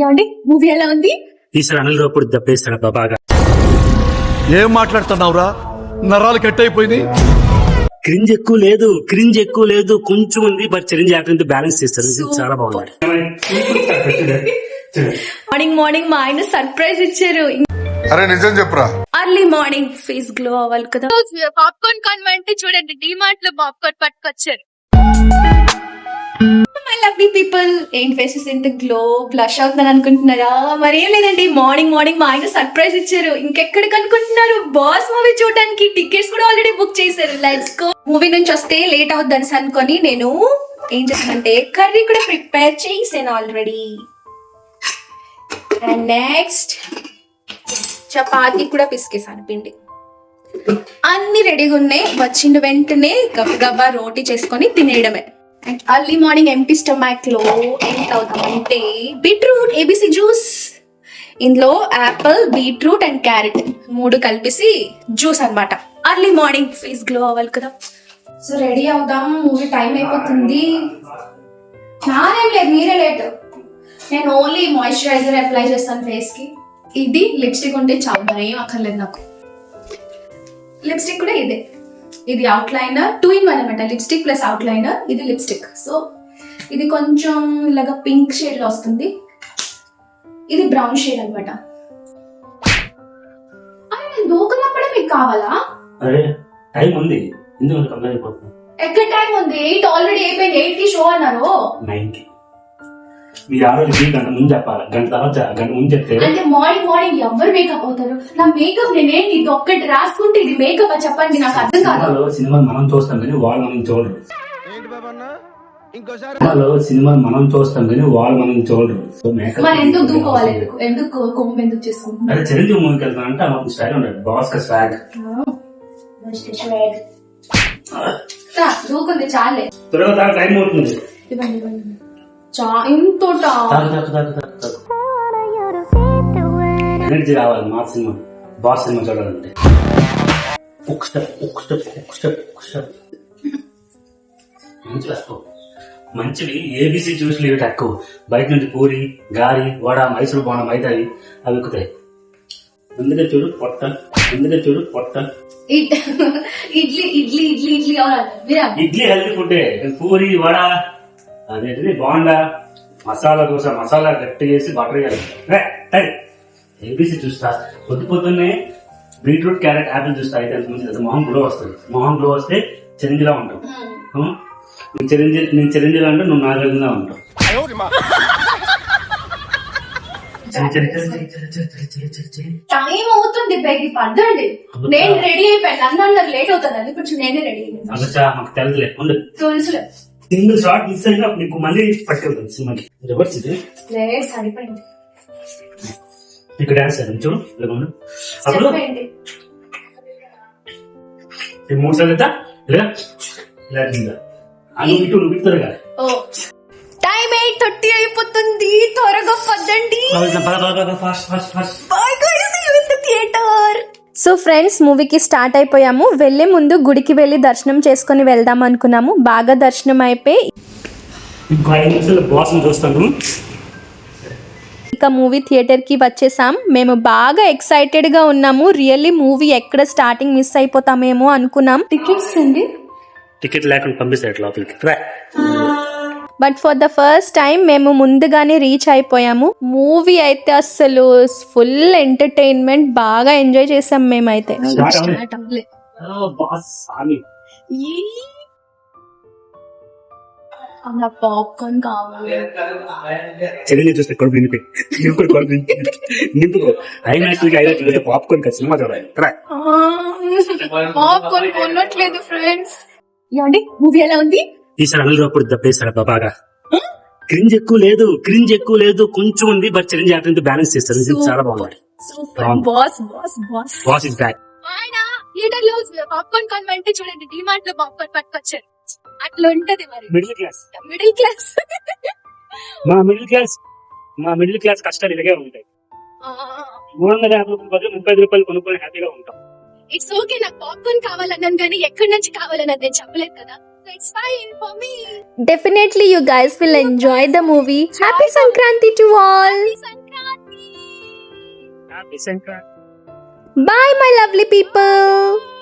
ఏమండి మూవీ ఎలా ఉంది? ఈసారి అనిల్ రావుపూడి దెబ్బేస్తాడు బాగా. ఏం మాట్లాడుతున్నావురా? నరాలు కట్ అయిపోయింది. క్రింజ్ ఎక్కువ లేదు కొంచెం ఉంది. బట్ చిరంజీవి యాక్టింగ్ బ్యాలెన్స్ చేస్తారు. చాలా బాగుంది. మార్నింగ్ మా ఆయన సర్ప్రైజ్ ఇచ్చారు. అరే నిజం చెప్పురా. అర్లీ మార్నింగ్ ఫేస్ గ్లో అవ్వాలి కదా. పాప్కార్న్ కాన్వెంట్ చూడండి, డిమార్ట్ లో పాప్కార్న్ పట్టుకొచ్చారు. మై లవ్లీ పీపుల్, ఏంటి ఫేసెస్ ఇంత గ్లో బ్లష్ అవుతుందని అనుకుంటున్నారా? మరేం లేదండి, మార్నింగ్ మా ఆయన సర్ప్రైజ్ ఇచ్చారు. ఇంకెక్కడికి అనుకుంటున్నారు? బాస్ మూవీ చూడడానికి టికెట్స్ కూడా ఆల్రెడీ బుక్ చేశారు. Let's go. మూవీ నుంచి వస్తే లేట్ అవుద్దని అనుకొని నేను ఏం చేస్తానంటే కర్రీ కూడా ప్రిపేర్ చేసాను ఆల్రెడీ. అండ్ నెక్స్ట్ చపాతీ కూడా పిసికేసాను, పిండి అన్ని రెడీగా ఉన్నాయి. వచ్చిన వెంటనే గబగబా రోటీ చేసుకొని తినేయడమే. And early morning empty stomach లో ఏం తాగుతామంటే బీట్రూట్ ఏబిసి జ్యూస్. ఇందులో యాపిల్, బీట్రూట్ అండ్ క్యారెట్ 3 కలిపేసి జ్యూస్ అన్నమాట. అర్లీ మార్నింగ్ ఫేస్ గ్లో అవ్వాలి కదా. సో రెడీ అవుదాం, మూవీ టైం అయిపోతుంది. నానేం లేదు, మీరే లేట్. నేను ఓన్లీ మాయిశ్చరైజర్ అప్లై చేస్తాను ఫేస్ కి. ఇది లిప్స్టిక్ ఉంటే చాలా, ఏం అక్కర్లేదు నాకు. లిప్స్టిక్ కూడా ఇదే, ఇది అవుట్లైనర్ 2 in 1 అనమాట. Lipstick plus outliner. ఇది లిప్స్టిక్. సో ఇది కొంచెం ఇలాగా పింక్ షేడ్ లో వస్తుంది. ఇది బ్రౌన్ షేడ్ అనమాట. దూకున్నప్పుడే మీకు కావాలా? అరే టైం ఉంది, ఎందుకు కంప్లైంట్ అయిపోతుంది? ఎక్కడ టైం ఉంది? 8 ఆల్రెడీ అయిపోయింది. 8 కి షో అన్నారు. 9 కి. మీరు ఆరోజు గంట ముందు చెప్పాలి. గంట తర్వాత గంట ముందు చెప్తే అంటే మార్నింగ్ ఎవరు మేకప్ అవుతారు? నా మేకప్ నేనేంటి ఇది ఒక్కటి రాసుకుంటే ఇది మేకప్ అని చెప్పండి, నాకు అర్థం కాదు. సినిమా మనం చూస్తాం కానీ వాళ్ళు మనం చూడరు. సినిమా మనం చూస్తాం కానీ వాళ్ళు మనం చూడరు. సో మేకప్ మరి ఎందుకు దూకోవాలి? ఎందుకు కొమ్ము ఎందుకు చేసుకుంటున్నారు? అదే చిరంజీవి మూవీకి వెళ్తానంటే అలా స్టైల్ ఉండదు. బాస్ కా స్వాగ్ దూకుంది చాలే. త్వరగా టైం అవుతుంది. ఎనర్జీ రావాలి మా సినిమా, బాస్ సినిమా చూడాలంటే. మంచివి ఏబిసి జ్యూస్లు ఇవి తక్కువ. బయట నుంచి పూరి, గారి, వడ, మైసూరు బోనం, మైదావి అవి ఎక్కుతాయి. ముందుగా చూడు పొట్ట. Idli healthy food. పూరి, వడ, అదేంటిది బోండా, మసాలా దోశ, మసాలా గట్టి చేసి బటర్ వేయాలి. ఏబిసి చూస్తా. పొద్దున్నే బీట్రూట్, క్యారెట్, యాపిల్ చూస్తా. అయితే మంచిది. మొహం గ్లో వస్తుంది. మొహం గ్లో వస్తే చిరంజీలా ఉంటావు. నేను చిరంజీవి అంటే నువ్వు నాగరికంగా ఉంటావు. టైం అవుతుంది, పద్దండి. నేను రెడీ అయిపోయాను. నన్ను లేట్ అవుతుంది, అది కొంచెం నేనే రెడీ అయ్యాను. మాకు తెలుసులే. తెలుసులే. సింగిల్ షాట్ మిస్ అయినా నీకు మళ్ళీ పట్టుకెళ్తాను సినిమాకి. రివర్స్ ఇది సరిపోయింది. ఇక్కడ డాన్స్ చూడు అప్పుడు ఈ 3 సార్లు ఇలా ఇటు త్వరగా. టైం 8:30 అయిపోతుంది. త్వరగా పదండి. థియేటర్. సో ఫ్రెండ్స్, మూవీకి స్టార్ట్ అయిపోయాము. వెళ్లే ముందు గుడికి వెళ్లి దర్శనం చేసుకుని వెళ్దాం అనుకున్నాము. బాగా దర్శనం అయిపోయి ఇక మూవీ థియేటర్ కి వచ్చేసాం. మేము బాగా ఎక్సైటెడ్ గా ఉన్నాము. రియల్లీ మూవీ ఎక్కడ స్టార్టింగ్ మిస్ అయిపోతామేమో అనుకున్నాం. టికెట్ లేకుండా పంపిస్తారు లోపలికి. But for the first time మేము ముందుగానే రీచ్ అయిపోయాము. మూవీ అయితే అసలు ఫుల్ ఎంటర్టైన్మెంట్, బాగా ఎంజాయ్ చేసాం మేమైతే. పాప్కార్న్ కావాలి. చిరంజీవి చూస్తే పాప్కార్న్ సినిమా చూడాలి. పాప్కార్న్ కొనట్లేదు ఫ్రెండ్స్. ఏమండి మూవీ ఎలా ఉంది? ఈసారి అనిల్ రావుపూడి దెబ్బేస్తాడు బాగా. క్రింజ్ ఎక్కువ లేదు కొంచెం ఉంది. బట్ చిరంజీవి యాక్టింగ్ బ్యాలెన్స్ చేస్తారు. చాలా బాగుంది. Boss is back. ఆయన థియేటర్ లో పాప్కార్న్ కాన్వెంట్ చూడండి, డిమార్ట్ లో పాప్కార్న్ పట్టుకొచ్చారు. అట్లా ఉంటది మరి. మిడిల్ క్లాస్ మా మిడిల్ క్లాస్ కష్టాలు ఇలాగే ఉంటాయి. 350 రూపాయలు బదులు 35 రూపాయలు కొనుక్కొని హ్యాపీగా ఉంటాం. It's okay. నాకు పాప్కార్న్ కావాలన్నాను కానీ ఎక్కడి నుంచి కావాలన్నది నేను చెప్పలేదు కదా. It's fine for me. Definitely you guys will enjoy the movie. Happy Sankranti to all. Bye, my lovely people.